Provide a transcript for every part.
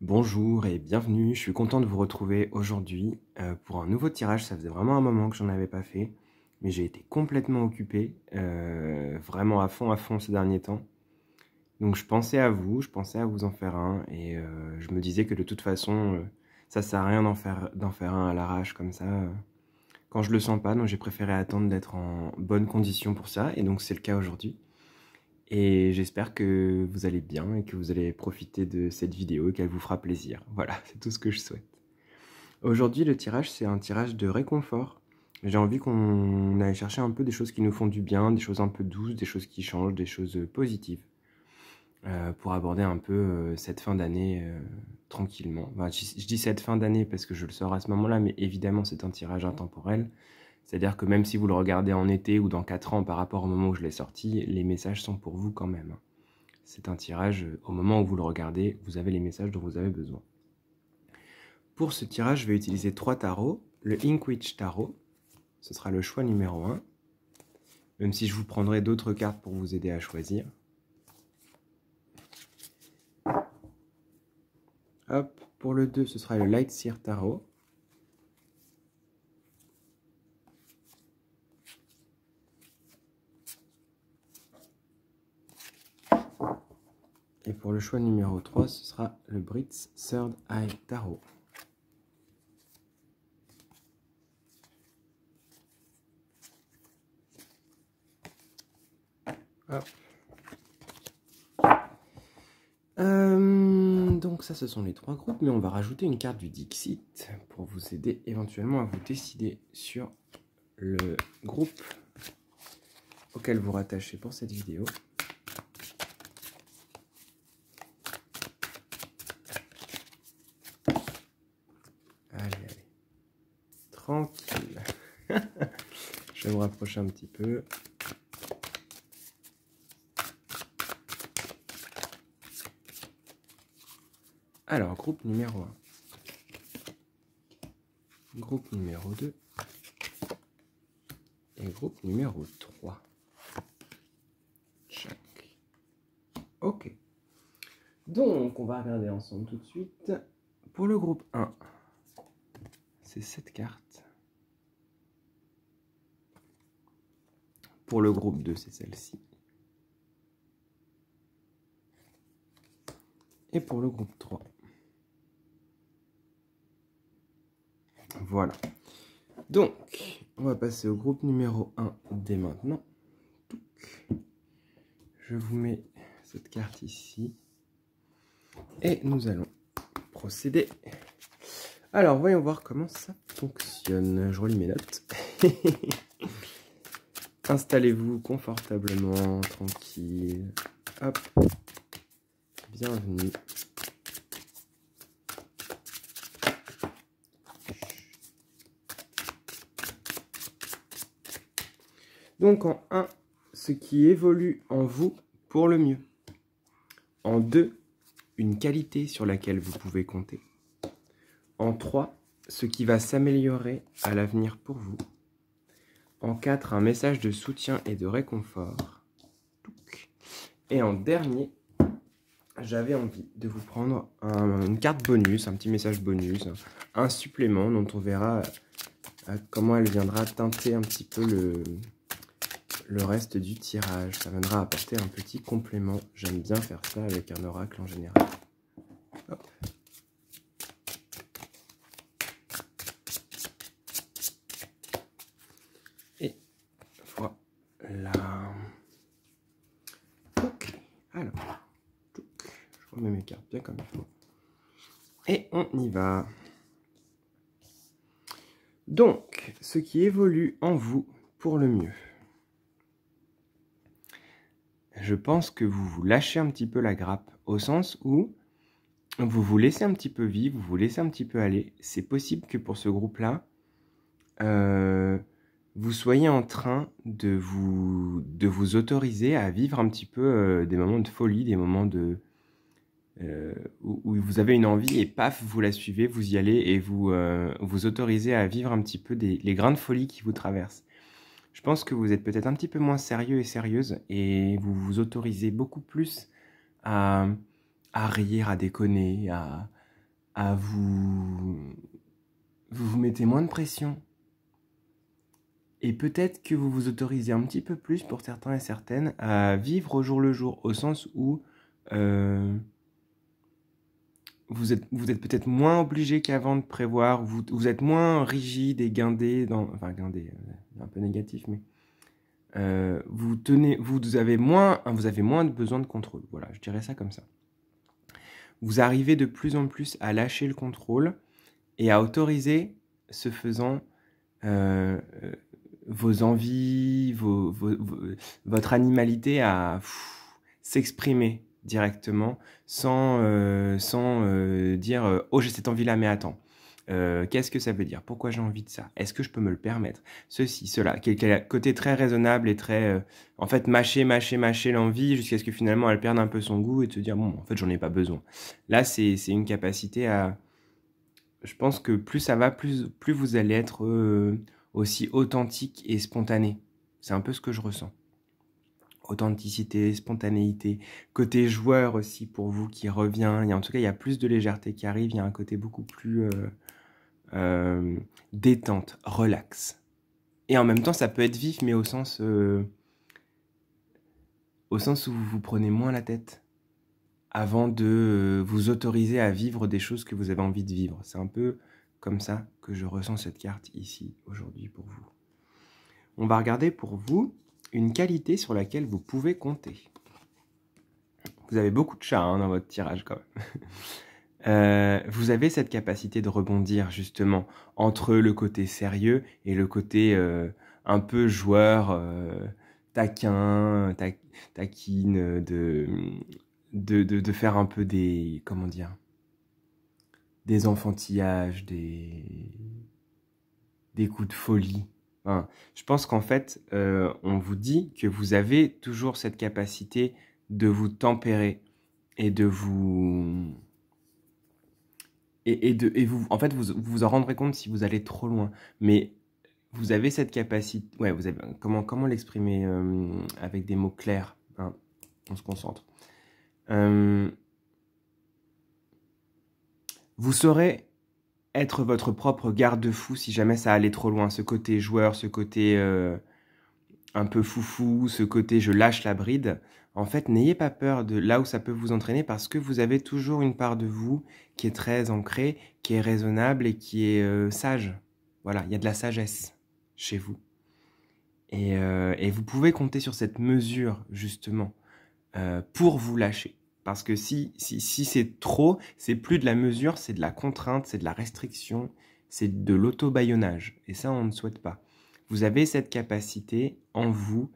Bonjour et bienvenue, je suis content de vous retrouver aujourd'hui pour un nouveau tirage. Ça faisait vraiment un moment que j'en avais pas fait, mais j'ai été complètement occupé, vraiment à fond ces derniers temps. Donc je pensais à vous en faire un, et je me disais que de toute façon, ça sert à rien d'en faire un à l'arrache comme ça, quand je le sens pas, donc j'ai préféré attendre d'être en bonne condition pour ça, et donc c'est le cas aujourd'hui. Et j'espère que vous allez bien et que vous allez profiter de cette vidéo et qu'elle vous fera plaisir. Voilà, c'est tout ce que je souhaite. Aujourd'hui, le tirage, c'est un tirage de réconfort. J'ai envie qu'on aille chercher un peu des choses qui nous font du bien, des choses un peu douces, des choses qui changent, des choses positives, pour aborder un peu cette fin d'année tranquillement. Enfin, je dis cette fin d'année parce que je le sors à ce moment-là, mais évidemment, c'est un tirage intemporel. C'est-à-dire que même si vous le regardez en été ou dans 4 ans par rapport au moment où je l'ai sorti, les messages sont pour vous quand même. C'est un tirage, au moment où vous le regardez, vous avez les messages dont vous avez besoin. Pour ce tirage, je vais utiliser 3 tarots. Le Inkwitch Tarot, ce sera le choix numéro 1. Même si je vous prendrai d'autres cartes pour vous aider à choisir. Hop, pour le 2, ce sera le Lightseer Tarot. Et pour le choix numéro 3, ce sera le Brit's Third Eye Tarot. Hop. Donc ça, ce sont les 3 groupes, mais on va rajouter une carte du Dixit pour vous aider éventuellement à vous décider sur le groupe auquel vous rattachez pour cette vidéo. Allez, tranquille. Je vais me rapprocher un petit peu. Alors, groupe numéro 1. Groupe numéro 2. Et groupe numéro 3. Chac. Ok. Donc, on va regarder ensemble tout de suite. Pour le groupe 1, c'est cette carte. Pour le groupe 2, c'est celle-ci. Et pour le groupe 3. Voilà. Donc, on va passer au groupe numéro 1 dès maintenant. Je vous mets cette carte ici. Et nous allons procéder. Alors, voyons voir comment ça fonctionne. Je relis mes notes. Installez-vous confortablement, tranquille. Hop. Bienvenue. Donc en 1, ce qui évolue en vous pour le mieux. En 2, une qualité sur laquelle vous pouvez compter. En 3, ce qui va s'améliorer à l'avenir pour vous. En 4, un message de soutien et de réconfort. Et en dernier, j'avais envie de vous prendre une carte bonus, un petit message bonus, un supplément dont on verra comment elle viendra teinter un petit peu le reste du tirage. Ça viendra apporter un petit complément. J'aime bien faire ça avec un oracle en général. Hop. Et voilà. Ok. Alors, je remets mes cartes bien comme il faut. Et on y va. Donc, ce qui évolue en vous pour le mieux. Je pense que vous vous lâchez un petit peu la grappe, au sens où vous vous laissez un petit peu vivre, vous vous laissez un petit peu aller. C'est possible que pour ce groupe-là, vous soyez en train de vous autoriser à vivre un petit peu des moments de folie, des moments où vous avez une envie et paf, vous la suivez, vous y allez et vous vous autorisez à vivre un petit peu les grains de folie qui vous traversent. Je pense que vous êtes peut-être un petit peu moins sérieux et sérieuse et vous vous autorisez beaucoup plus à rire, à déconner, à vous mettez moins de pression. Et peut-être que vous vous autorisez un petit peu plus, pour certains et certaines, à vivre au jour le jour, au sens où vous êtes peut-être moins obligé qu'avant de prévoir, vous êtes moins rigide et guindé, enfin guindé, un peu négatif, mais vous avez moins de besoin de contrôle. Voilà, je dirais ça comme ça. Vous arrivez de plus en plus à lâcher le contrôle et à autoriser, ce faisant, vos envies, votre animalité à s'exprimer directement sans dire oh, j'ai cette envie-là, mais attends. Qu'est-ce que ça veut dire? Pourquoi j'ai envie de ça? Est-ce que je peux me le permettre? Ceci, cela. Quel côté très raisonnable et très... en fait, mâcher l'envie jusqu'à ce que finalement elle perde un peu son goût et te dire, bon, en fait, j'en ai pas besoin. Là, c'est une capacité à... Je pense que plus ça va, plus vous allez être aussi authentique et spontané. C'est un peu ce que je ressens. Authenticité, spontanéité, côté joueur aussi pour vous qui revient. En tout cas, il y a plus de légèreté qui arrive. Il y a un côté beaucoup plus détente, relax. Et en même temps, ça peut être vif, mais au sens où vous vous prenez moins la tête avant de vous autoriser à vivre des choses que vous avez envie de vivre. C'est un peu comme ça que je ressens cette carte ici, aujourd'hui, pour vous. On va regarder pour vous une qualité sur laquelle vous pouvez compter. Vous avez beaucoup de chats dans votre tirage quand même. Vous avez cette capacité de rebondir justement entre le côté sérieux et le côté un peu joueur, taquin, taquine, de faire un peu des, comment dire, des enfantillages, des coups de folie. Enfin, je pense qu'en fait, on vous dit que vous avez toujours cette capacité de vous tempérer et de vous... Et vous, en fait, vous en rendrez compte si vous allez trop loin. Mais vous avez cette capacité... Ouais, vous avez... Comment l'exprimer avec des mots clairs, hein? On se concentre. Vous saurez être votre propre garde-fou si jamais ça allait trop loin. Ce côté joueur, ce côté un peu foufou, ce côté je lâche la bride. En fait, n'ayez pas peur de là où ça peut vous entraîner parce que vous avez toujours une part de vous qui est très ancrée, qui est raisonnable et qui est sage. Voilà, il y a de la sagesse chez vous. Et vous pouvez compter sur cette mesure, justement, pour vous lâcher. Parce que si c'est trop, c'est plus de la mesure, c'est de la contrainte, c'est de la restriction, c'est de l'auto-bâillonnage. Et ça, on ne souhaite pas. Vous avez cette capacité en vous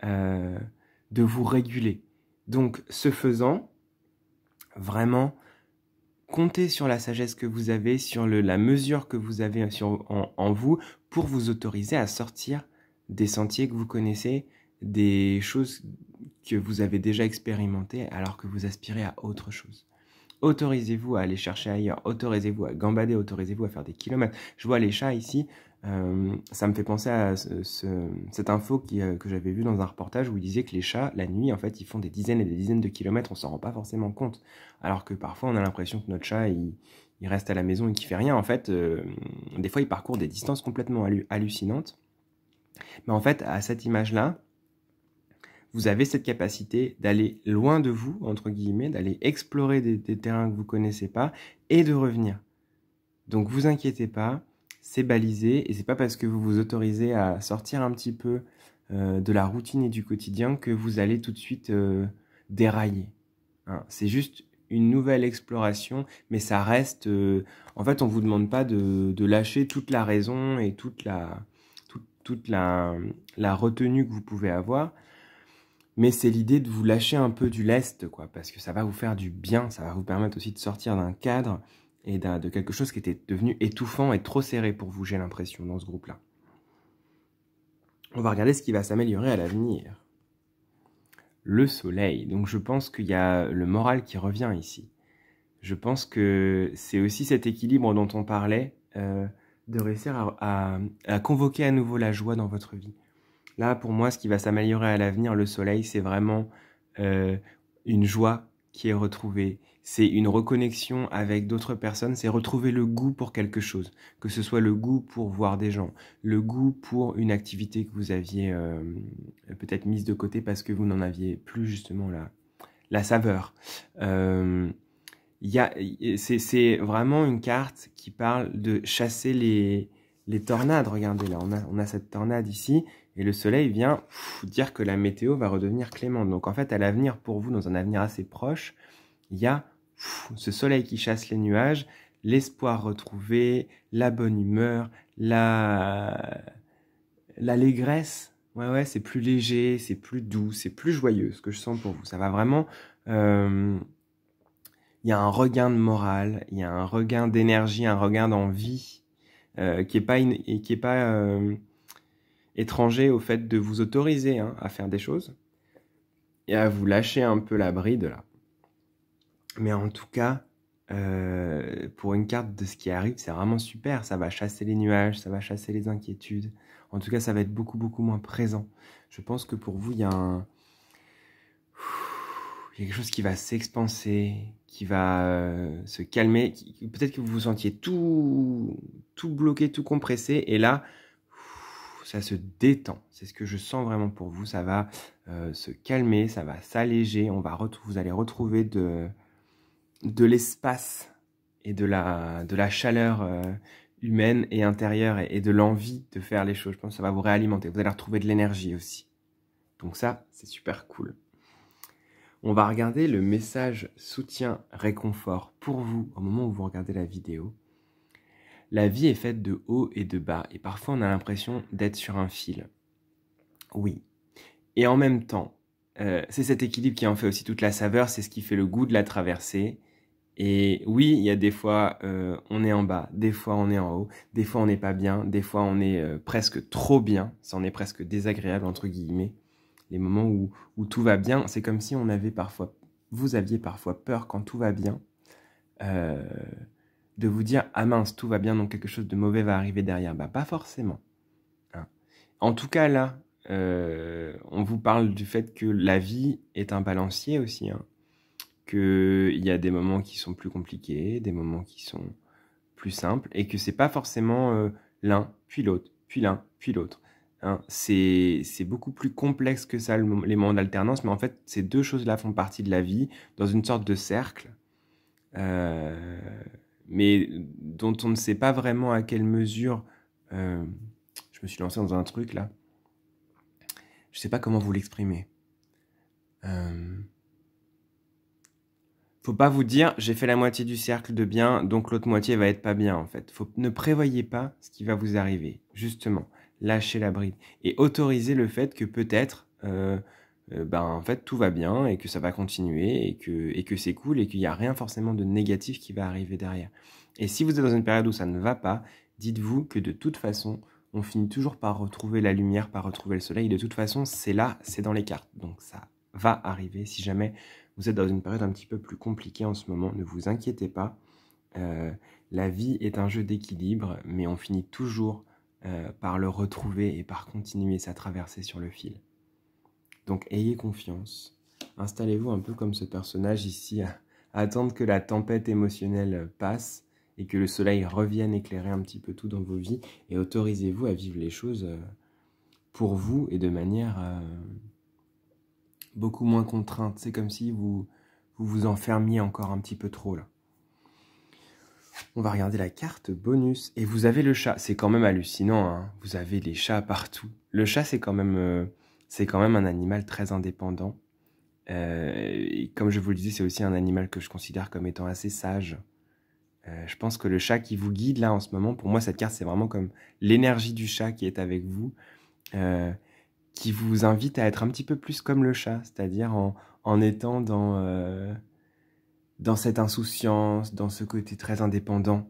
de vous réguler. Donc, ce faisant, vraiment, comptez sur la sagesse que vous avez, sur la mesure que vous avez en vous, pour vous autoriser à sortir des sentiers que vous connaissez, des choses que vous avez déjà expérimentées alors que vous aspirez à autre chose. Autorisez-vous à aller chercher ailleurs, autorisez-vous à gambader, autorisez-vous à faire des kilomètres. Je vois les chats ici, ça me fait penser à cette info que j'avais vue dans un reportage où il disait que les chats, la nuit, en fait, ils font des dizaines et des dizaines de kilomètres, on s'en rend pas forcément compte. Alors que parfois, on a l'impression que notre chat, il reste à la maison et qu'il fait rien. En fait, des fois, il parcourt des distances complètement hallucinantes. Mais en fait, à cette image-là, vous avez cette capacité d'aller loin de vous, entre guillemets, d'aller explorer des terrains que vous ne connaissez pas et de revenir. Donc, vous inquiétez pas, c'est balisé et c'est pas parce que vous vous autorisez à sortir un petit peu de la routine et du quotidien que vous allez tout de suite dérailler. Hein, c'est juste une nouvelle exploration, mais ça reste... en fait, on vous demande pas de lâcher toute la raison et toute la retenue que vous pouvez avoir. Mais c'est l'idée de vous lâcher un peu du lest, quoi, parce que ça va vous faire du bien, ça va vous permettre aussi de sortir d'un cadre et de quelque chose qui était devenu étouffant et trop serré pour vous, j'ai l'impression, dans ce groupe-là. On va regarder ce qui va s'améliorer à l'avenir. Le soleil. Donc je pense qu'il y a le moral qui revient ici. Je pense que c'est aussi cet équilibre dont on parlait, de réussir à convoquer à nouveau la joie dans votre vie. Là, pour moi, ce qui va s'améliorer à l'avenir, le soleil, c'est vraiment une joie qui est retrouvée. c'est une reconnexion avec d'autres personnes, c'est retrouver le goût pour quelque chose, que ce soit le goût pour voir des gens, le goût pour une activité que vous aviez peut-être mise de côté parce que vous n'en aviez plus justement la saveur. C'est vraiment une carte qui parle de chasser les tornades. Regardez là, on a cette tornade ici, et le soleil vient dire que la météo va redevenir clémente. Donc en fait, à l'avenir, pour vous, dans un avenir assez proche, il y a ce soleil qui chasse les nuages, l'espoir retrouvé, la bonne humeur, l'allégresse. Ouais, c'est plus léger, c'est plus doux, c'est plus joyeux, ce que je sens pour vous. Ça va vraiment... il y a un regain de morale, il y a un regain d'énergie, un regain d'envie qui est pas étranger au fait de vous autoriser à faire des choses et à vous lâcher un peu la bride là. Mais en tout cas, pour une carte de ce qui arrive, c'est vraiment super. Ça va chasser les nuages, ça va chasser les inquiétudes. En tout cas, ça va être beaucoup, beaucoup moins présent. Je pense que pour vous, il y a quelque chose qui va s'expanser, qui va se calmer. Peut-être que vous vous sentiez tout bloqué, tout compressé. Et là, ça se détend. C'est ce que je sens vraiment pour vous. Ça va se calmer, ça va s'alléger. Vous allez retrouver de l'espace et de la chaleur humaine et intérieure et de l'envie de faire les choses. Je pense que ça va vous réalimenter. Vous allez retrouver de l'énergie aussi. Donc ça, c'est super cool. On va regarder le message soutien réconfort pour vous au moment où vous regardez la vidéo. La vie est faite de hauts et de bas et parfois on a l'impression d'être sur un fil. Oui. Et en même temps, c'est cet équilibre qui en fait aussi toute la saveur, c'est ce qui fait le goût de la traversée. Et oui, il y a des fois on est en bas, des fois on est en haut, des fois on n'est pas bien, des fois on est presque trop bien, ça en est presque désagréable entre guillemets. Les moments où tout va bien, c'est comme si vous aviez parfois peur quand tout va bien, de vous dire « Ah mince, tout va bien, donc quelque chose de mauvais va arriver derrière ». Bah pas forcément. En tout cas là, on vous parle du fait que la vie est un balancier aussi, qu'il y a des moments qui sont plus compliqués, des moments qui sont plus simples, et que c'est pas forcément l'un, puis l'autre, puis l'un, puis l'autre. C'est beaucoup plus complexe que ça, les moments d'alternance, mais en fait, ces deux choses-là font partie de la vie, dans une sorte de cercle, mais dont on ne sait pas vraiment à quelle mesure... je me suis lancé dans un truc, là. Je sais pas comment vous l'exprimer. Faut pas vous dire, j'ai fait la moitié du cercle de bien, donc l'autre moitié va être pas bien, en fait. Ne prévoyez pas ce qui va vous arriver, justement. Lâchez la bride. Et autorisez le fait que peut-être, en fait, tout va bien, et que ça va continuer, et que c'est cool, et qu'il n'y a rien forcément de négatif qui va arriver derrière. Et si vous êtes dans une période où ça ne va pas, dites-vous que de toute façon, on finit toujours par retrouver la lumière, par retrouver le soleil. De toute façon, c'est là, c'est dans les cartes. Donc ça va arriver. Si jamais vous êtes dans une période un petit peu plus compliquée en ce moment, ne vous inquiétez pas. La vie est un jeu d'équilibre, mais on finit toujours par le retrouver et par continuer sa traversée sur le fil. Donc ayez confiance. Installez-vous un peu comme ce personnage ici, à attendre que la tempête émotionnelle passe et que le soleil revienne éclairer un petit peu tout dans vos vies, et autorisez-vous à vivre les choses pour vous et de manière beaucoup moins contrainte. C'est comme si vous vous enfermiez encore un petit peu trop là. On va regarder la carte bonus. Et vous avez le chat. C'est quand même hallucinant, Vous avez les chats partout. Le chat, c'est quand même un animal très indépendant. Et comme je vous le disais, c'est aussi un animal que je considère comme étant assez sage. Je pense que le chat qui vous guide là en ce moment, pour moi cette carte c'est vraiment comme l'énergie du chat qui est avec vous, qui vous invite à être un petit peu plus comme le chat, c'est-à-dire en étant dans cette insouciance, dans ce côté très indépendant.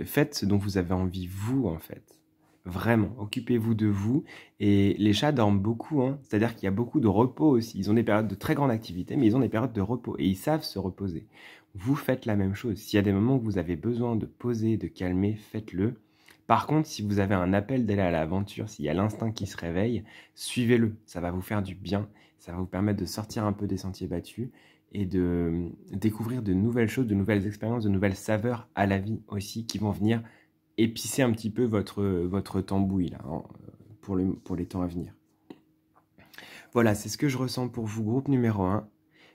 Faites ce dont vous avez envie vous en fait. Vraiment, occupez-vous de vous. Et les chats dorment beaucoup, c'est-à-dire qu'il y a beaucoup de repos aussi. Ils ont des périodes de très grande activité, mais ils ont des périodes de repos et ils savent se reposer. Vous faites la même chose. S'il y a des moments où vous avez besoin de poser, de calmer, faites-le. Par contre, si vous avez un appel d'aller à l'aventure, s'il y a l'instinct qui se réveille, suivez-le. Ça va vous faire du bien. Ça va vous permettre de sortir un peu des sentiers battus et de découvrir de nouvelles choses, de nouvelles expériences, de nouvelles saveurs à la vie aussi qui vont venir épicer un petit peu votre tambouille là, hein, pour les temps à venir. Voilà, c'est ce que je ressens pour vous, groupe numéro 1.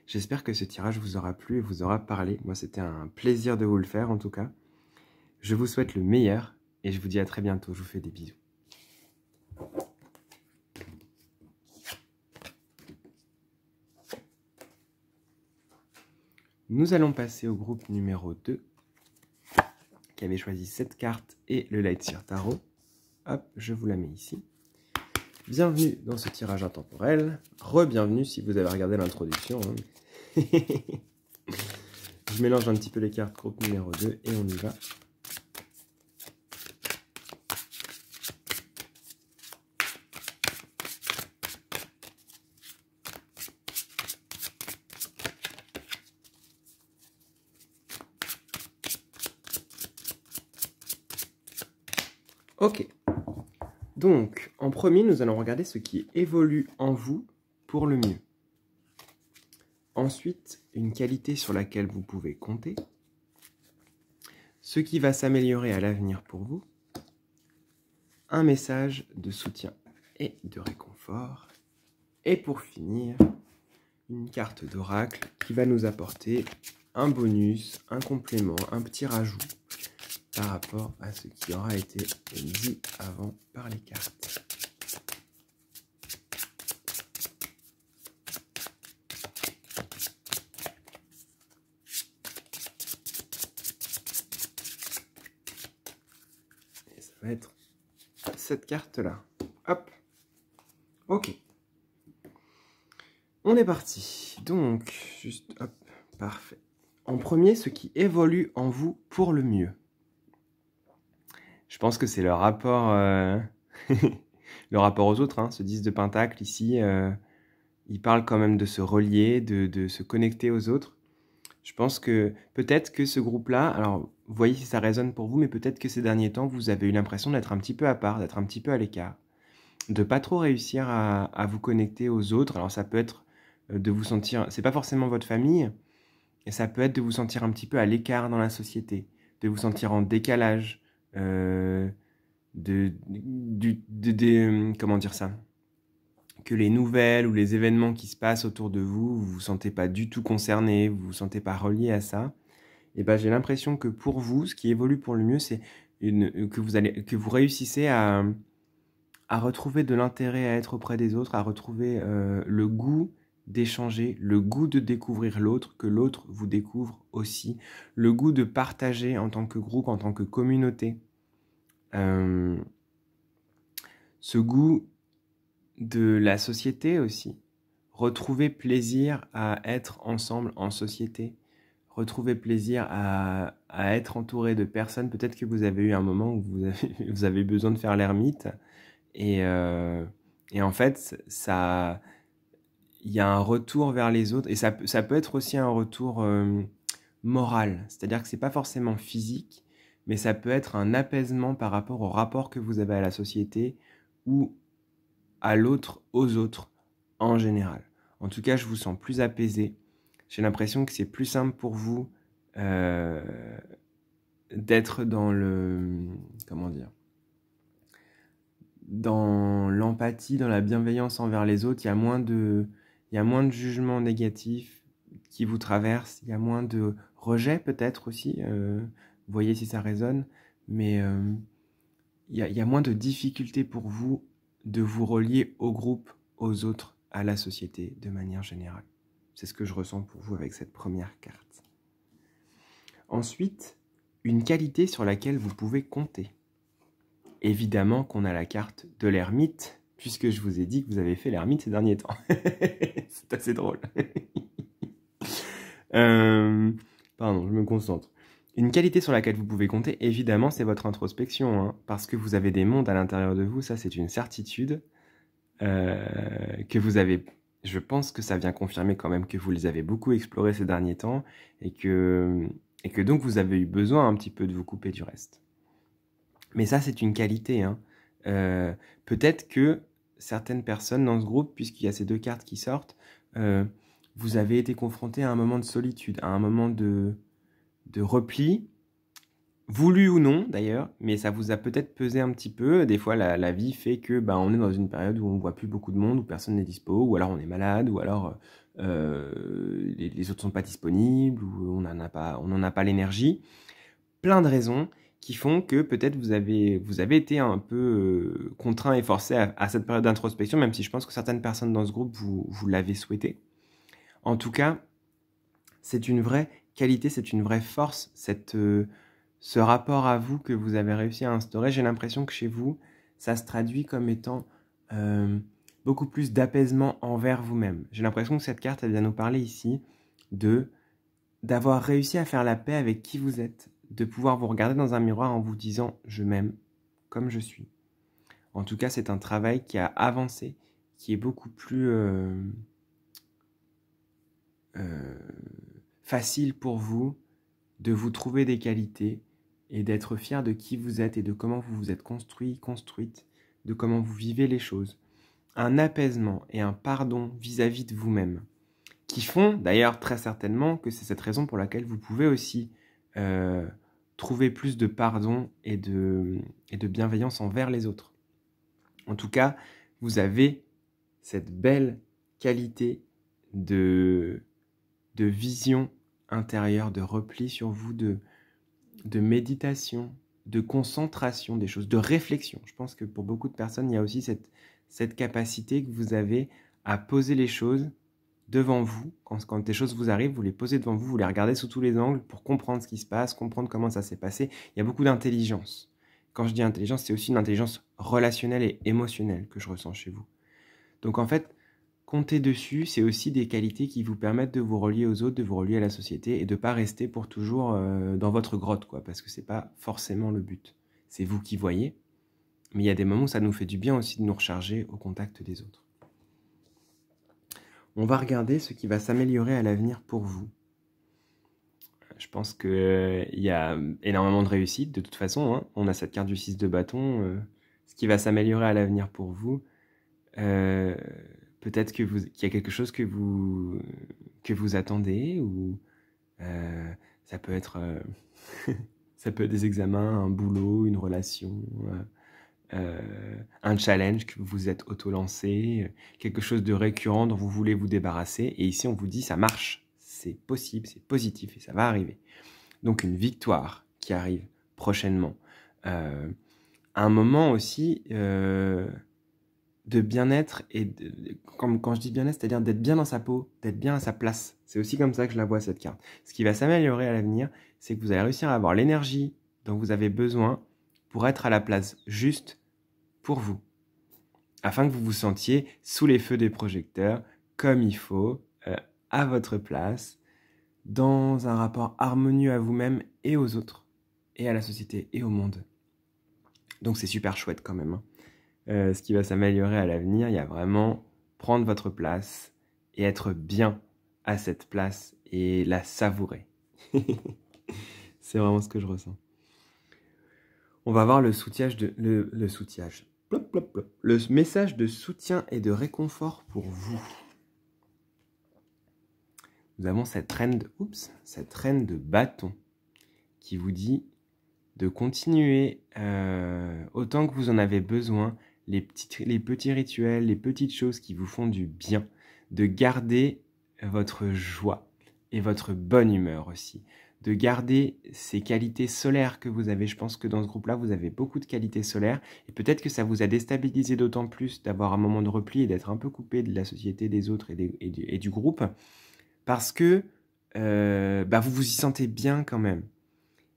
J'espère que ce tirage vous aura plu et vous aura parlé. Moi, c'était un plaisir de vous le faire en tout cas. Je vous souhaite le meilleur et je vous dis à très bientôt. Je vous fais des bisous. Nous allons passer au groupe numéro 2 qui avait choisi cette carte et le Lightseer Tarot. Hop, je vous la mets ici. Bienvenue dans ce tirage intemporel. Re-bienvenue si vous avez regardé l'introduction. Hein. Je mélange un petit peu les cartes groupe numéro 2 et on y va. Ok. Donc, en premier, nous allons regarder ce qui évolue en vous pour le mieux. Ensuite, une qualité sur laquelle vous pouvez compter. Ce qui va s'améliorer à l'avenir pour vous. Un message de soutien et de réconfort. Et pour finir, une carte d'oracle qui va nous apporter un bonus, un complément, un petit rajout par rapport à ce qui aura été dit avant par les cartes. Et ça va être cette carte-là. Hop. Ok. On est parti. Donc, juste, hop, parfait. En premier, ce qui évolue en vous pour le mieux. Je pense que c'est le rapport, le rapport aux autres, hein, ce 10 de pentacle ici. Il parle quand même de se relier, de se connecter aux autres. Je pense que peut-être que ce groupe-là, alors voyez si ça résonne pour vous, mais peut-être que ces derniers temps, vous avez eu l'impression d'être un petit peu à part, d'être un petit peu à l'écart, de pas trop réussir à vous connecter aux autres. Alors ça peut être de vous sentir, c'est pas forcément votre famille, et ça peut être de vous sentir un petit peu à l'écart dans la société, de vous sentir en décalage, comment dire ça, que les nouvelles ou les événements qui se passent autour de vous, vous vous sentez pas du tout concerné, vous vous sentez pas relié à ça. Et ben j'ai l'impression que pour vous, ce qui évolue pour le mieux, c'est que vous réussissez à retrouver de l'intérêt à être auprès des autres, à retrouver le goût d'échanger, le goût de découvrir l'autre, que l'autre vous découvre aussi, le goût de partager en tant que groupe, en tant que communauté. Ce goût de la société aussi. Retrouver plaisir à être ensemble en société. Retrouver plaisir à être entouré de personnes. Peut-être que vous avez eu un moment où vous avez besoin de faire l'ermite. Et en fait, il y a un retour vers les autres. Et ça peut être aussi un retour moral. C'est-à-dire que c'est pas forcément physique, mais ça peut être un apaisement par rapport au rapport que vous avez à la société ou à l'autre, aux autres, en général. En tout cas, je vous sens plus apaisé. J'ai l'impression que c'est plus simple pour vous d'être dans le... comment dire, dans l'empathie, dans la bienveillance envers les autres. Il y a moins de jugements négatifs qui vous traversent. Il y a moins de rejet peut-être aussi. Voyez si ça résonne. Mais il y a moins de difficultés pour vous de vous relier au groupe, aux autres, à la société de manière générale. C'est ce que je ressens pour vous avec cette première carte. Ensuite, une qualité sur laquelle vous pouvez compter. Évidemment qu'on a la carte de l'ermite, puisque je vous ai dit que vous avez fait l'ermite ces derniers temps. C'est assez drôle. Pardon, je me concentre. Une qualité sur laquelle vous pouvez compter, évidemment, c'est votre introspection, hein, parce que vous avez des mondes à l'intérieur de vous, ça c'est une certitude, que vous avez, je pense que ça vient confirmer quand même que vous les avez beaucoup explorés ces derniers temps, et que donc vous avez eu besoin un petit peu de vous couper du reste. Mais ça c'est une qualité, hein. Peut-être que certaines personnes dans ce groupe, puisqu'il y a ces deux cartes qui sortent, vous avez été confronté à un moment de solitude, à un moment de repli, voulu ou non d'ailleurs, mais ça vous a peut-être pesé un petit peu. Des fois, la vie fait que on est dans une période où on ne voit plus beaucoup de monde, où personne n'est dispo, ou alors on est malade, ou alors les autres ne sont pas disponibles, ou on n'en a pas l'énergie. Plein de raisons qui font que peut-être vous avez été un peu contraint et forcé à cette période d'introspection, même si je pense que certaines personnes dans ce groupe, vous l'avez souhaité. En tout cas, c'est une vraie qualité, c'est une vraie force, ce rapport à vous que vous avez réussi à instaurer. J'ai l'impression que chez vous, ça se traduit comme étant beaucoup plus d'apaisement envers vous-même. J'ai l'impression que cette carte, elle vient nous parler ici d'avoir réussi à faire la paix avec qui vous êtes, de pouvoir vous regarder dans un miroir en vous disant « je m'aime comme je suis ». En tout cas, c'est un travail qui a avancé, qui est beaucoup plus facile pour vous de vous trouver des qualités et d'être fier de qui vous êtes et de comment vous vous êtes construite, de comment vous vivez les choses. Un apaisement et un pardon vis-à-vis de vous-même, qui font d'ailleurs très certainement que c'est cette raison pour laquelle vous pouvez aussi trouver plus de pardon et de bienveillance envers les autres. En tout cas, vous avez cette belle qualité de vision intérieure, de repli sur vous, de méditation, de concentration des choses, de réflexion. Je pense que pour beaucoup de personnes, il y a aussi cette capacité que vous avez à poser les choses devant vous. Quand des choses vous arrivent, vous les posez devant vous, vous les regardez sous tous les angles pour comprendre ce qui se passe, comprendre comment ça s'est passé. Il y a beaucoup d'intelligence. Quand je dis intelligence, c'est aussi une intelligence relationnelle et émotionnelle que je ressens chez vous. Donc en fait, compter dessus, c'est aussi des qualités qui vous permettent de vous relier aux autres, de vous relier à la société et de ne pas rester pour toujours dans votre grotte, quoi, parce que ce n'est pas forcément le but. C'est vous qui voyez, mais il y a des moments où ça nous fait du bien aussi de nous recharger au contact des autres. On va regarder ce qui va s'améliorer à l'avenir pour vous. Je pense qu'il y a énormément de réussite, de toute façon. Hein. On a cette carte du 6 de bâton. Ce qui va s'améliorer à l'avenir pour vous, peut-être qu'il y a quelque chose que vous attendez, ou ça peut être des examens, un boulot, une relation, un challenge que vous êtes auto-lancé, quelque chose de récurrent dont vous voulez vous débarrasser. Et ici, on vous dit ça marche, c'est possible, c'est positif et ça va arriver. Donc une victoire qui arrive prochainement. Un moment aussi de bien-être, et quand je dis bien-être, c'est-à-dire d'être bien dans sa peau, d'être bien à sa place. C'est aussi comme ça que je la vois, cette carte. Ce qui va s'améliorer à l'avenir, c'est que vous allez réussir à avoir l'énergie dont vous avez besoin pour être à la place juste pour vous, afin que vous vous sentiez sous les feux des projecteurs, comme il faut, à votre place, dans un rapport harmonieux à vous-même et aux autres, et à la société et au monde. Donc c'est super chouette quand même. Hein. Ce qui va s'améliorer à l'avenir, il y a vraiment prendre votre place et être bien à cette place et la savourer. C'est vraiment ce que je ressens. On va voir le message de soutien et de réconfort pour vous. Nous avons cette reine de bâton qui vous dit de continuer autant que vous en avez besoin, les petits rituels, les petites choses qui vous font du bien, de garder votre joie et votre bonne humeur aussi, de garder ces qualités solaires que vous avez. Je pense que dans ce groupe-là, vous avez beaucoup de qualités solaires, et peut-être que ça vous a déstabilisé d'autant plus d'avoir un moment de repli et d'être un peu coupé de la société, des autres et du groupe, parce que vous vous y sentez bien quand même.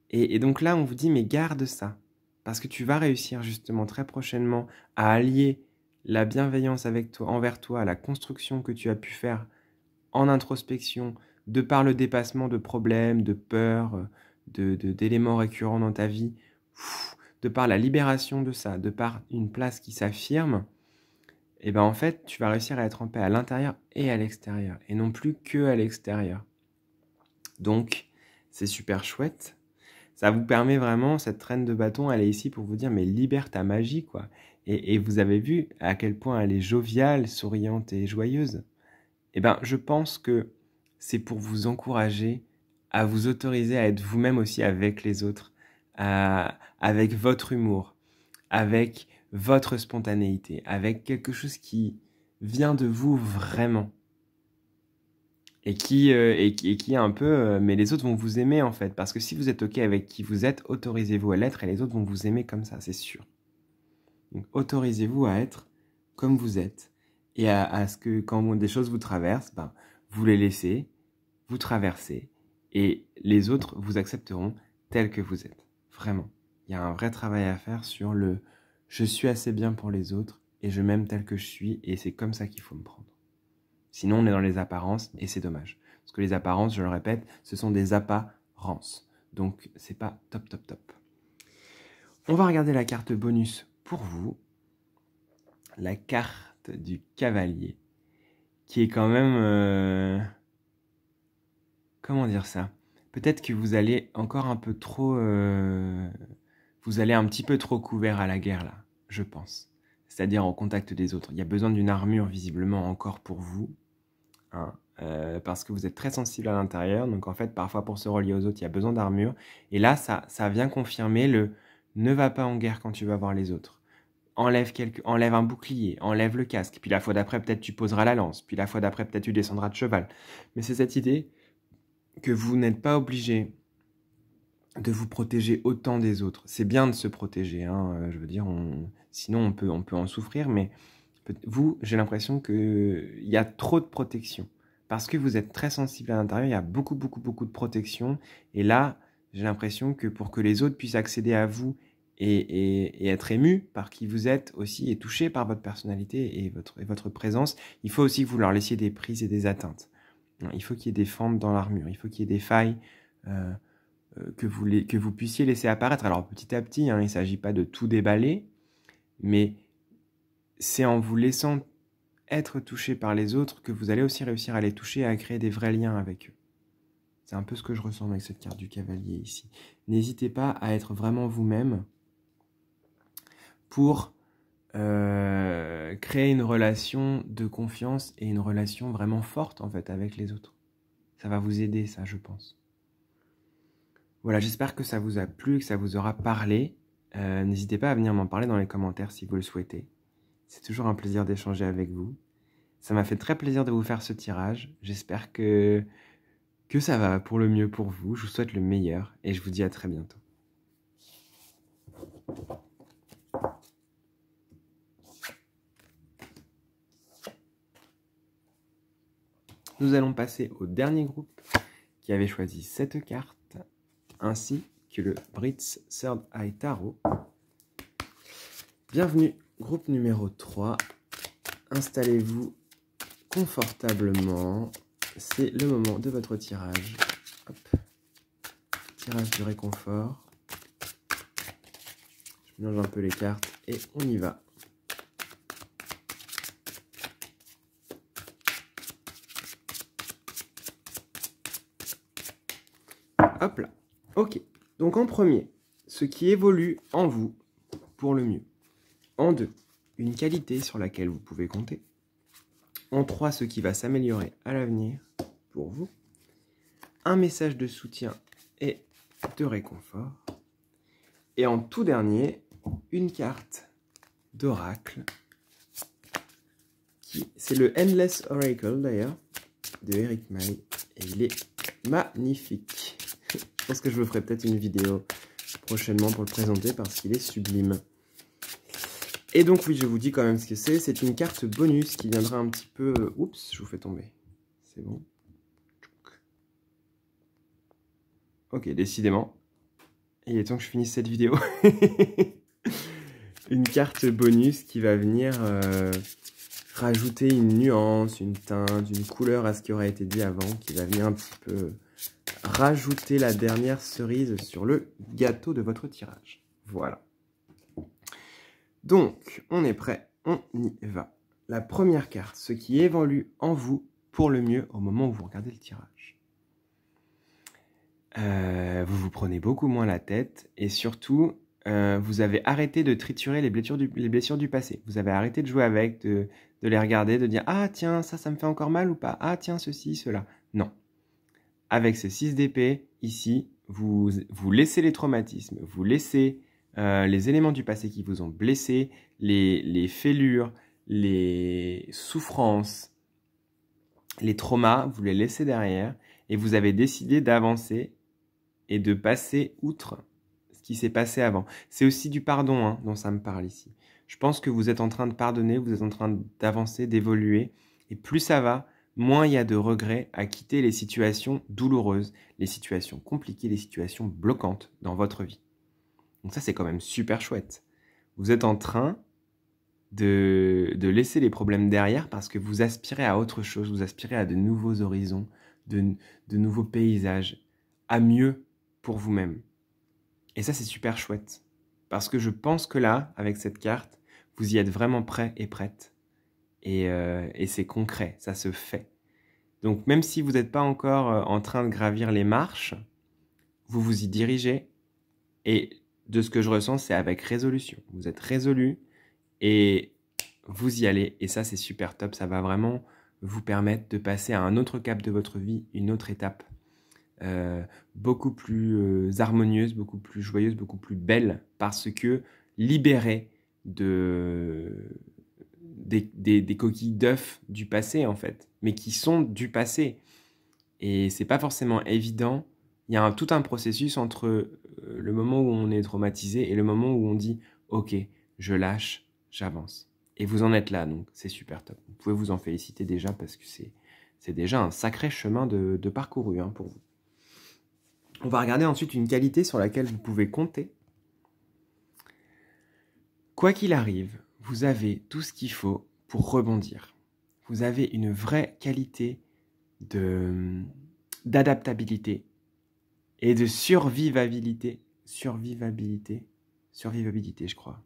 Et donc là, on vous dit, mais garde ça, parce que tu vas réussir justement très prochainement à allier la bienveillance envers toi, la construction que tu as pu faire en introspection, de par le dépassement de problèmes, de peurs, d'éléments récurrents dans ta vie, de par la libération de ça, de par une place qui s'affirme, et en fait, tu vas réussir à être en paix à l'intérieur et à l'extérieur, et non plus que à l'extérieur. Donc, c'est super chouette. Ça vous permet vraiment, cette reine de bâton, elle est ici pour vous dire, mais libère ta magie, quoi. Et vous avez vu à quel point elle est joviale, souriante et joyeuse. eh ben, je pense que c'est pour vous encourager à vous autoriser à être vous-même aussi avec les autres, avec votre humour, avec votre spontanéité, avec quelque chose qui vient de vous vraiment. Et qui est un peu... mais les autres vont vous aimer en fait. Parce que si vous êtes OK avec qui vous êtes, autorisez-vous à l'être et les autres vont vous aimer comme ça, c'est sûr. Donc autorisez-vous à être comme vous êtes. Et à ce que quand des choses vous traversent, ben, vous les laissez, vous traversez. Et les autres vous accepteront tel que vous êtes. Vraiment. Il y a un vrai travail à faire sur le « je suis assez bien pour les autres et je m'aime tel que je suis et c'est comme ça qu'il faut me prendre ». Sinon, on est dans les apparences et c'est dommage. Parce que les apparences, je le répète, ce sont des apparences. Donc, c'est pas top, top, top. On va regarder la carte bonus pour vous. La carte du cavalier. Qui est quand même... comment dire ça? Peut-être que vous allez encore un peu trop... vous allez un petit peu trop couvert à la guerre, là, je pense. C'est-à-dire en contact des autres. Il y a besoin d'une armure, visiblement, encore pour vous. Hein, parce que vous êtes très sensible à l'intérieur. Donc, en fait, parfois, pour se relier aux autres, il y a besoin d'armure. Et là, ça vient confirmer le « ne va pas en guerre quand tu vas voir les autres ». Enlève un bouclier, enlève le casque. Puis la fois d'après, peut-être tu poseras la lance. Puis la fois d'après, peut-être tu descendras de cheval. Mais c'est cette idée que vous n'êtes pas obligé de vous protéger autant des autres. C'est bien de se protéger, hein, je veux dire, sinon on peut en souffrir, mais vous, j'ai l'impression qu'il y a trop de protection. Parce que vous êtes très sensible à l'intérieur, il y a beaucoup, beaucoup, beaucoup de protection. Et là, j'ai l'impression que pour que les autres puissent accéder à vous et être émus par qui vous êtes aussi, et touchés par votre personnalité et votre présence, il faut aussi que vous leur laissiez des prises et des atteintes. Il faut qu'il y ait des fentes dans l'armure, il faut qu'il y ait des failles que vous puissiez laisser apparaître. Alors petit à petit, hein, il ne s'agit pas de tout déballer, mais c'est en vous laissant être touché par les autres que vous allez aussi réussir à les toucher et à créer des vrais liens avec eux. C'est un peu ce que je ressens avec cette carte du cavalier ici. N'hésitez pas à être vraiment vous-même pour créer une relation de confiance et une relation vraiment forte en fait avec les autres. Ça va vous aider, ça, je pense. Voilà, j'espère que ça vous a plu, que ça vous aura parlé. N'hésitez pas à venir m'en parler dans les commentaires si vous le souhaitez. C'est toujours un plaisir d'échanger avec vous. Ça m'a fait très plaisir de vous faire ce tirage. J'espère que ça va pour le mieux pour vous. Je vous souhaite le meilleur et je vous dis à très bientôt. Nous allons passer au dernier groupe qui avait choisi cette carte, ainsi que le Brits Third Eye Tarot. Bienvenue, groupe numéro 3. Installez-vous confortablement. C'est le moment de votre tirage. Hop. Tirage du réconfort. Je mélange un peu les cartes et on y va. Hop là. Ok. Donc en premier, ce qui évolue en vous pour le mieux. En 2, une qualité sur laquelle vous pouvez compter. En 3, ce qui va s'améliorer à l'avenir pour vous. Un message de soutien et de réconfort. Et en tout dernier, une carte d'oracle. C'est le Endless Oracle d'ailleurs, de Eric May. Et il est magnifique. Je pense que je vous ferai peut-être une vidéo prochainement pour le présenter parce qu'il est sublime. Et donc oui, je vous dis quand même ce que c'est. C'est une carte bonus qui viendra un petit peu... Oups, je vous fais tomber. C'est bon. Ok, décidément. Il est temps que je finisse cette vidéo. Une carte bonus qui va venir rajouter une nuance, une teinte, une couleur à ce qui aurait été dit avant, qui va venir un petit peu rajouter la dernière cerise sur le gâteau de votre tirage. Voilà. Donc, on est prêt, on y va. La première carte, ce qui évolue en vous pour le mieux au moment où vous regardez le tirage. Vous vous prenez beaucoup moins la tête et surtout, vous avez arrêté de triturer les blessures du passé. Vous avez arrêté de jouer avec, de les regarder, de dire « Ah tiens, ça me fait encore mal ou pas? Ah tiens, ceci, cela. » Non. Avec ce 6 d'épée, ici, vous laissez les traumatismes, vous laissez les éléments du passé qui vous ont blessé, les fêlures, les souffrances, les traumas, vous les laissez derrière et vous avez décidé d'avancer et de passer outre ce qui s'est passé avant. C'est aussi du pardon hein, dont ça me parle ici. Je pense que vous êtes en train de pardonner, vous êtes en train d'avancer, d'évoluer et plus ça va, moins il y a de regrets à quitter les situations douloureuses, les situations compliquées, les situations bloquantes dans votre vie. Donc ça, c'est quand même super chouette. Vous êtes en train de laisser les problèmes derrière parce que vous aspirez à autre chose, vous aspirez à de nouveaux horizons, de nouveaux paysages, à mieux pour vous-même. Et ça, c'est super chouette. Parce que je pense que là, avec cette carte, vous y êtes vraiment prêt et prête. Et c'est concret, ça se fait. Donc même si vous n'êtes pas encore en train de gravir les marches, vous vous y dirigez. Et de ce que je ressens, c'est avec résolution. Vous êtes résolu et vous y allez. Et ça, c'est super top. Ça va vraiment vous permettre de passer à un autre cap de votre vie, une autre étape. Beaucoup plus harmonieuse, beaucoup plus joyeuse, beaucoup plus belle, parce que libérée des coquilles d'œufs du passé, en fait, mais qui sont du passé. Et c'est pas forcément évident. Il y a tout un processus entre le moment où on est traumatisé et le moment où on dit « Ok, je lâche, j'avance ». Et vous en êtes là, donc c'est super top. Vous pouvez vous en féliciter déjà parce que c'est déjà un sacré chemin de parcouru hein, pour vous. On va regarder ensuite une qualité sur laquelle vous pouvez compter. Quoi qu'il arrive, vous avez tout ce qu'il faut pour rebondir. Vous avez une vraie qualité d'adaptabilité et de survivabilité. Survivabilité, je crois.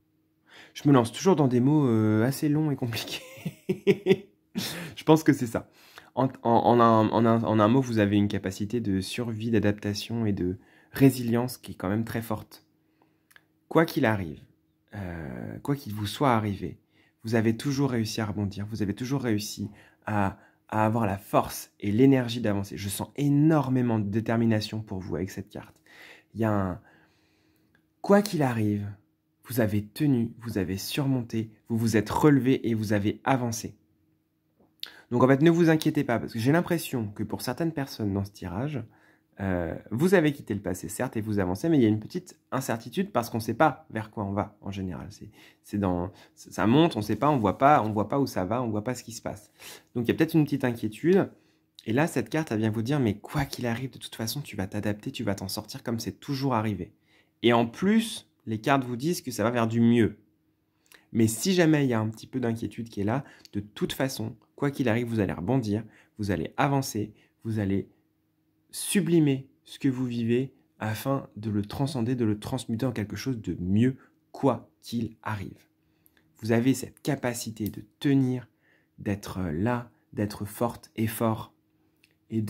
Je me lance toujours dans des mots assez longs et compliqués. Je pense que c'est ça. En un mot, vous avez une capacité de survie, d'adaptation et de résilience qui est quand même très forte. Quoi qu'il arrive, quoi qu'il vous soit arrivé, vous avez toujours réussi à rebondir, vous avez toujours réussi à avoir la force et l'énergie d'avancer. Je sens énormément de détermination pour vous avec cette carte. Il y a un... Quoi qu'il arrive, vous avez tenu, vous avez surmonté, vous vous êtes relevé et vous avez avancé. Donc en fait, ne vous inquiétez pas, parce que j'ai l'impression que pour certaines personnes dans ce tirage, vous avez quitté le passé, certes, et vous avancez, mais il y a une petite incertitude parce qu'on ne sait pas vers quoi on va, en général. Ça monte, on ne sait pas, on voit pas où ça va, on ne voit pas ce qui se passe. Donc il y a peut-être une petite inquiétude, et là, cette carte, elle vient vous dire, mais quoi qu'il arrive, de toute façon, tu vas t'adapter, tu vas t'en sortir comme c'est toujours arrivé. Et en plus, les cartes vous disent que ça va vers du mieux. Mais si jamais il y a un petit peu d'inquiétude qui est là, de toute façon, quoi qu'il arrive, vous allez rebondir, vous allez avancer, vous allez sublimer ce que vous vivez afin de le transcender, de le transmuter en quelque chose de mieux, quoi qu'il arrive. Vous avez cette capacité de tenir, d'être là, d'être forte et fort, et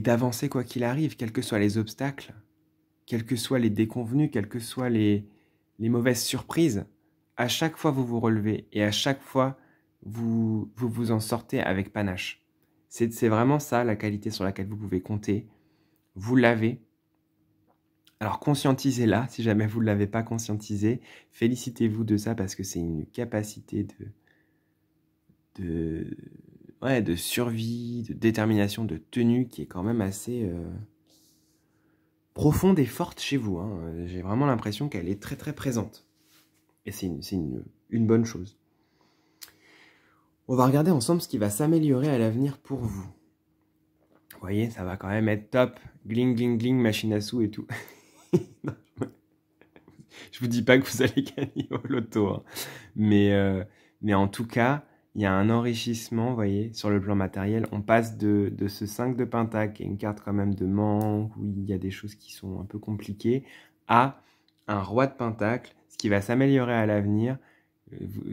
d'avancer quoi qu'il arrive, quels que soient les obstacles, quels que soient les déconvenus, quelles que soient les mauvaises surprises. À chaque fois, vous vous relevez et à chaque fois, vous en sortez avec panache. C'est vraiment ça, la qualité sur laquelle vous pouvez compter. Vous l'avez. Alors, conscientisez-la. Si jamais vous ne l'avez pas conscientisé, félicitez-vous de ça parce que c'est une capacité de survie, de détermination, de tenue qui est quand même assez profonde et forte chez vous. Hein. J'ai vraiment l'impression qu'elle est très très présente. Et c'est une bonne chose. On va regarder ensemble ce qui va s'améliorer à l'avenir pour vous. Vous voyez, ça va quand même être top. Gling, gling, gling, machine à sous et tout. Je vous dis pas que vous allez gagner au loto. Hein. Mais en tout cas, il y a un enrichissement, vous voyez, sur le plan matériel. On passe de ce 5 de Pentacle, qui est une carte quand même de manque, où il y a des choses qui sont un peu compliquées, à un Roi de Pentacle, ce qui va s'améliorer à l'avenir.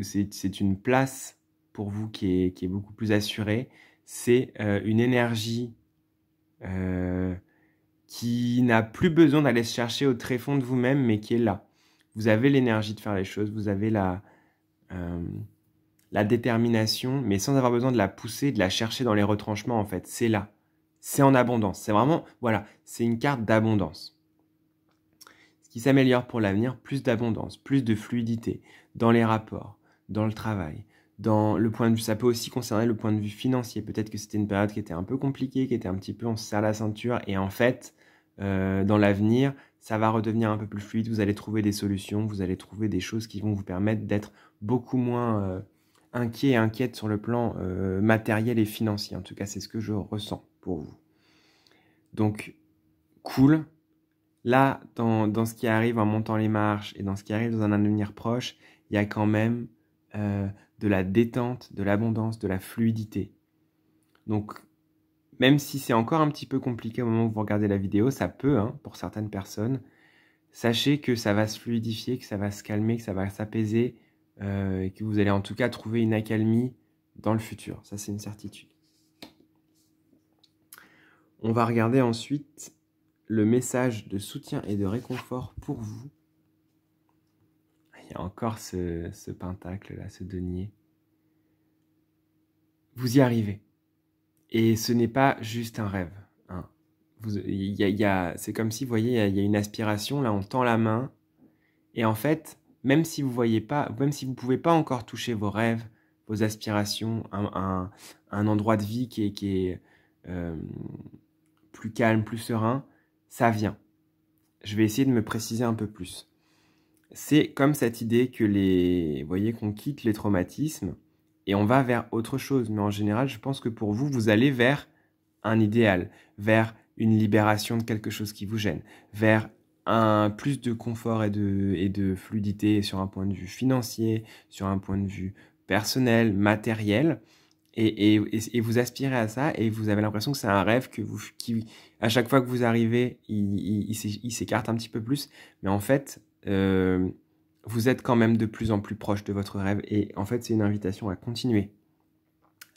C'est une place pour vous qui est beaucoup plus assurée. C'est une énergie qui n'a plus besoin d'aller se chercher au tréfonds de vous-même, mais qui est là. Vous avez l'énergie de faire les choses, vous avez la détermination, mais sans avoir besoin de la pousser, de la chercher dans les retranchements en fait. C'est là. C'est en abondance. C'est vraiment, voilà, c'est une carte d'abondance. Ce qui s'améliore pour l'avenir, plus d'abondance, plus de fluidité dans les rapports, dans le travail, dans le point de vue. Ça peut aussi concerner le point de vue financier. Peut-être que c'était une période qui était un peu compliquée, qui était un petit peu on se serre la ceinture et en fait, dans l'avenir, ça va redevenir un peu plus fluide. Vous allez trouver des solutions, vous allez trouver des choses qui vont vous permettre d'être beaucoup moins inquiet et inquiète sur le plan matériel et financier. En tout cas, c'est ce que je ressens pour vous. Donc, cool. Là, dans ce qui arrive en montant les marches et dans ce qui arrive dans un avenir proche, il y a quand même de la détente, de l'abondance, de la fluidité. Donc, même si c'est encore un petit peu compliqué au moment où vous regardez la vidéo, ça peut, hein, pour certaines personnes, sachez que ça va se fluidifier, que ça va se calmer, que ça va s'apaiser, et que vous allez en tout cas trouver une accalmie dans le futur. Ça, c'est une certitude. On va regarder ensuite le message de soutien et de réconfort pour vous. Il y a encore ce pentacle là, ce denier. Vous y arrivez. Et ce n'est pas juste un rêve. Hein. C'est comme si, vous voyez, il y a une aspiration, là on tend la main. Et en fait, même si vous voyez pas, même si vous ne pouvez pas encore toucher vos rêves, vos aspirations, un endroit de vie qui est plus calme, plus serein, ça vient. Je vais essayer de me préciser un peu plus. C'est comme cette idée que vous voyez qu'on quitte les traumatismes et on va vers autre chose. Mais en général, je pense que pour vous, vous allez vers un idéal, vers une libération de quelque chose qui vous gêne, vers un plus de confort et de fluidité sur un point de vue financier, sur un point de vue personnel, matériel. Et vous aspirez à ça et vous avez l'impression que c'est un rêve qui, à chaque fois que vous arrivez, il s'écarte un petit peu plus. Mais en fait, vous êtes quand même de plus en plus proche de votre rêve. Et en fait, c'est une invitation à continuer,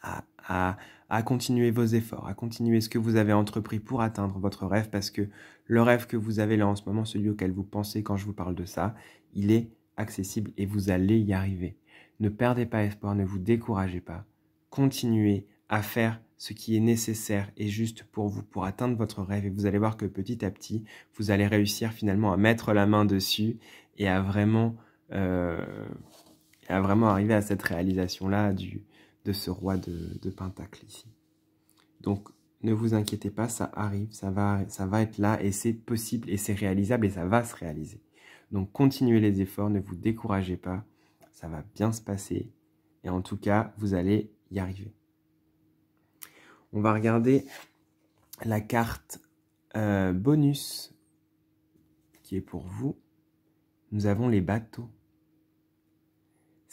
à continuer vos efforts, à continuer ce que vous avez entrepris pour atteindre votre rêve. Parce que le rêve que vous avez là en ce moment, celui auquel vous pensez quand je vous parle de ça, il est accessible et vous allez y arriver. Ne perdez pas espoir, ne vous découragez pas. Continuez à faire ce qui est nécessaire et juste pour vous, pour atteindre votre rêve. Et vous allez voir que petit à petit, vous allez réussir finalement à mettre la main dessus et à vraiment arriver à cette réalisation-là de ce roi de Pentacle ici. Donc, ne vous inquiétez pas, ça arrive, ça va être là et c'est possible et c'est réalisable et ça va se réaliser. Donc, continuez les efforts, ne vous découragez pas, ça va bien se passer et en tout cas, vous allez y arriver. On va regarder la carte bonus qui est pour vous. Nous avons les bateaux.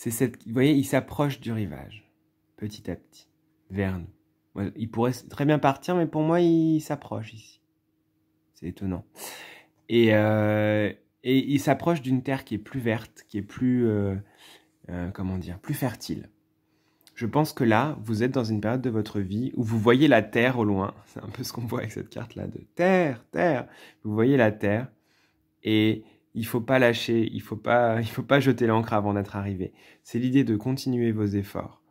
Vous voyez, il s'approche du rivage, petit à petit, vers nous. Il pourrait très bien partir, mais pour moi, il s'approche ici. C'est étonnant. Et il s'approche d'une terre qui est plus verte, qui est plus, plus fertile. Je pense que là, vous êtes dans une période de votre vie où vous voyez la terre au loin. C'est un peu ce qu'on voit avec cette carte-là de terre, terre. Vous voyez la terre et il faut pas lâcher, il faut pas jeter l'ancre avant d'être arrivé. C'est l'idée de continuer vos efforts.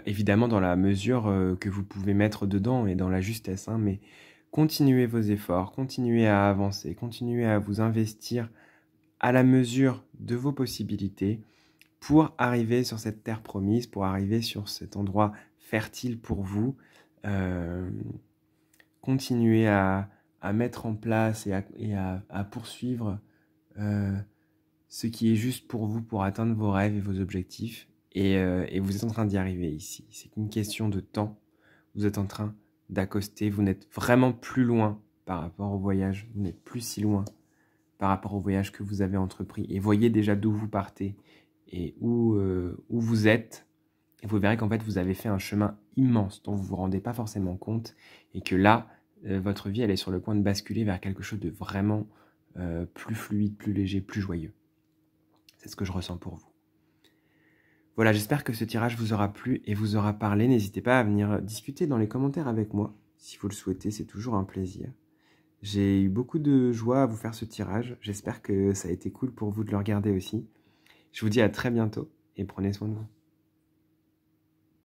Évidemment dans la mesure que vous pouvez mettre dedans et dans la justesse, hein, mais continuez vos efforts, continuez à avancer, continuez à vous investir à la mesure de vos possibilités pour arriver sur cette terre promise, pour arriver sur cet endroit fertile pour vous. Continuez à mettre en place et à poursuivre ce qui est juste pour vous, pour atteindre vos rêves et vos objectifs. Et vous êtes en train d'y arriver ici. C'est une question de temps. Vous êtes en train d'accoster. Vous n'êtes vraiment plus loin par rapport au voyage. Vous n'êtes plus si loin par rapport au voyage que vous avez entrepris. Et voyez déjà d'où vous partez et où vous êtes. Et vous verrez qu'en fait, vous avez fait un chemin immense dont vous ne vous rendez pas forcément compte. Et que là, votre vie, elle est sur le point de basculer vers quelque chose de vraiment plus fluide, plus léger, plus joyeux. C'est ce que je ressens pour vous. Voilà, j'espère que ce tirage vous aura plu et vous aura parlé. N'hésitez pas à venir discuter dans les commentaires avec moi. Si vous le souhaitez, c'est toujours un plaisir. J'ai eu beaucoup de joie à vous faire ce tirage. J'espère que ça a été cool pour vous de le regarder aussi. Je vous dis à très bientôt et prenez soin de vous.